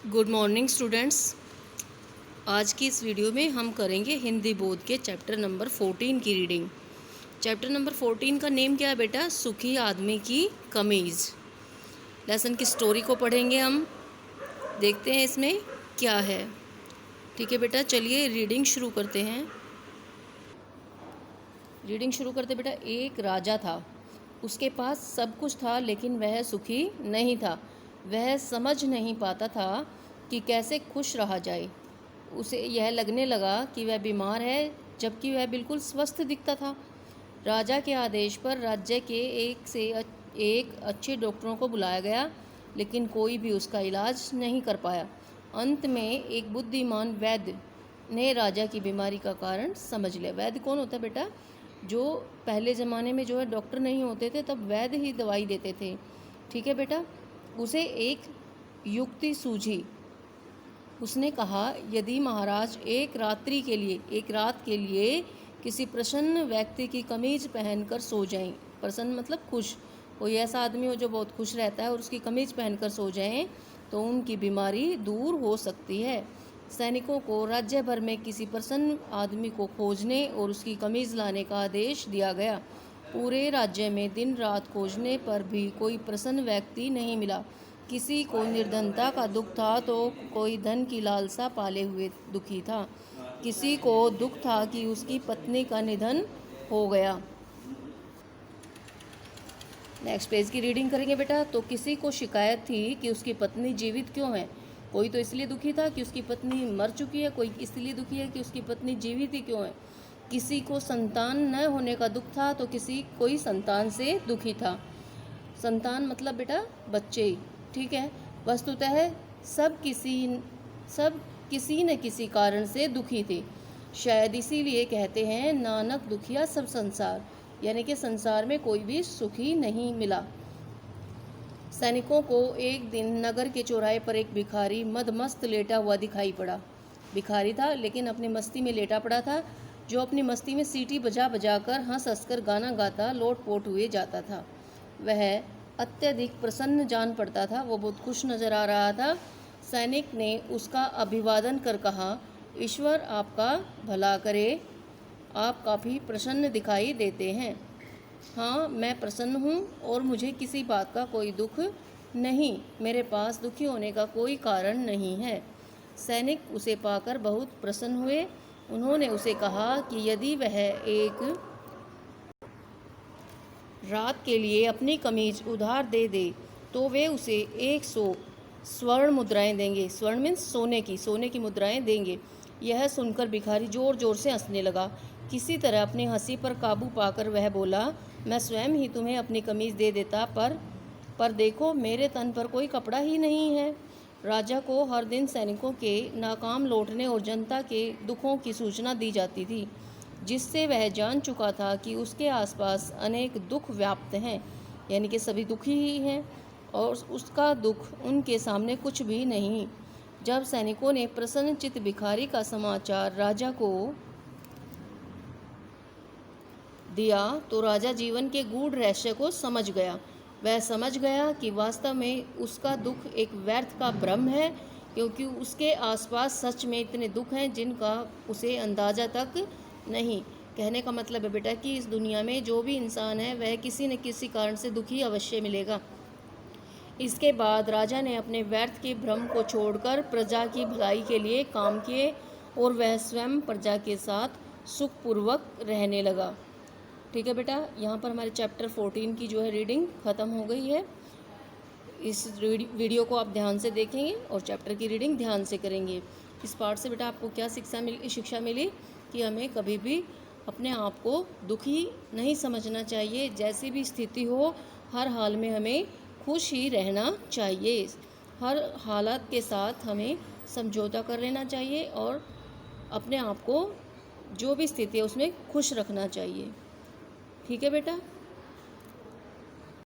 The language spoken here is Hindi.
Good morning students. आज की इस वीडियो में हम करेंगे हिंदी बोर्ड के चैप्टर नंबर 14 की रीडिंग। चैप्टर नंबर 14 का नेम क्या है बेटा? सुखी आदमी की कमीज़। लेसन की स्टोरी को पढ़ेंगे हम, देखते हैं इसमें क्या है। ठीक है बेटा, चलिए रीडिंग शुरू करते हैं। रीडिंग शुरू करते बेटा। एक राजा था, उसके पास सब कुछ था लेकिन वह सुखी नहीं था। वह समझ नहीं पाता था कि कैसे खुश रहा जाए। उसे यह लगने लगा कि वह बीमार है, जबकि वह बिल्कुल स्वस्थ दिखता था। राजा के आदेश पर राज्य के एक अच्छे डॉक्टरों को बुलाया गया, लेकिन कोई भी उसका इलाज नहीं कर पाया। अंत में एक बुद्धिमान वैद्य ने राजा की बीमारी का कारण समझ लिया। वैद्य कौन होता है बेटा? जो पहले ज़माने में जो है डॉक्टर नहीं होते थे, तब वैद्य ही दवाई देते थे। ठीक है बेटा। उसे एक युक्ति सूझी। उसने कहा, यदि महाराज एक रात के लिए किसी प्रसन्न व्यक्ति की कमीज पहनकर सो जाएं, प्रसन्न मतलब खुश, कोई ऐसा आदमी हो जो बहुत खुश रहता है और उसकी कमीज पहनकर सो जाएं, तो उनकी बीमारी दूर हो सकती है। सैनिकों को राज्य भर में किसी प्रसन्न आदमी को खोजने और उसकी कमीज लाने का आदेश दिया गया। पूरे राज्य में दिन रात खोजने पर भी कोई प्रसन्न व्यक्ति नहीं मिला। किसी को निर्धनता का दुख था तो कोई धन की लालसा पाले हुए दुखी था। किसी को दुख था कि उसकी पत्नी का निधन हो गया। नेक्स्ट पेज की रीडिंग करेंगे बेटा। तो किसी को शिकायत थी कि उसकी पत्नी जीवित क्यों है। कोई तो इसलिए दुखी था कि उसकी पत्नी मर चुकी है, कोई इसलिए दुखी है कि उसकी पत्नी जीवित ही क्यों है। किसी को संतान न होने का दुख था तो कोई संतान से दुखी था। संतान मतलब बेटा बच्चे। ठीक है। वस्तुतः सब किसी न किसी कारण से दुखी थे। शायद इसीलिए कहते हैं, नानक दुखिया सब संसार, यानी कि संसार में कोई भी सुखी नहीं मिला। सैनिकों को एक दिन नगर के चौराहे पर एक भिखारी मदमस्त लेटा हुआ दिखाई पड़ा। भिखारी था लेकिन अपनी मस्ती में लेटा पड़ा था, जो अपनी मस्ती में सीटी बजा बजा कर हंस हंस कर गाना गाता लोटपोट हुए जाता था। वह अत्यधिक प्रसन्न जान पड़ता था, वो बहुत खुश नजर आ रहा था। सैनिक ने उसका अभिवादन कर कहा, ईश्वर आपका भला करे, आप काफ़ी प्रसन्न दिखाई देते हैं। हाँ, मैं प्रसन्न हूँ और मुझे किसी बात का कोई दुख नहीं। मेरे पास दुखी होने का कोई कारण नहीं है। सैनिक उसे पाकर बहुत प्रसन्न हुए। उन्होंने उसे कहा कि यदि वह एक रात के लिए अपनी कमीज उधार दे दे तो वे उसे 100 स्वर्ण मुद्राएं देंगे। स्वर्ण मीन्स सोने की मुद्राएं देंगे। यह सुनकर भिखारी जोर जोर से हंसने लगा। किसी तरह अपनी हंसी पर काबू पाकर वह बोला, मैं स्वयं ही तुम्हें अपनी कमीज दे देता, पर देखो मेरे तन पर कोई कपड़ा ही नहीं है। राजा को हर दिन सैनिकों के नाकाम लौटने और जनता के दुखों की सूचना दी जाती थी, जिससे वह जान चुका था कि उसके आसपास अनेक दुख व्याप्त हैं, यानी कि सभी दुखी ही हैं और उसका दुख उनके सामने कुछ भी नहीं। जब सैनिकों ने प्रसन्नचित्त भिखारी का समाचार राजा को दिया तो राजा जीवन के गूढ़ रहस्य को समझ गया। वह समझ गया कि वास्तव में उसका दुख एक व्यर्थ का भ्रम है, क्योंकि उसके आसपास सच में इतने दुख हैं जिनका उसे अंदाज़ा तक नहीं। कहने का मतलब है बेटा कि इस दुनिया में जो भी इंसान है वह किसी न किसी कारण से दुखी अवश्य मिलेगा। इसके बाद राजा ने अपने व्यर्थ के भ्रम को छोड़कर प्रजा की भलाई के लिए काम किए और वह स्वयं प्रजा के साथ सुखपूर्वक रहने लगा। ठीक है बेटा, यहाँ पर हमारे चैप्टर 14 की जो है रीडिंग ख़त्म हो गई है। इस वीडियो को आप ध्यान से देखेंगे और चैप्टर की रीडिंग ध्यान से करेंगे। इस पार्ट से बेटा आपको क्या शिक्षा मिली कि हमें कभी भी अपने आप को दुखी नहीं समझना चाहिए। जैसी भी स्थिति हो, हर हाल में हमें खुश ही रहना चाहिए। हर हालात के साथ हमें समझौता कर लेना चाहिए और अपने आप को जो भी स्थिति है उसमें खुश रखना चाहिए। ठीक है बेटा।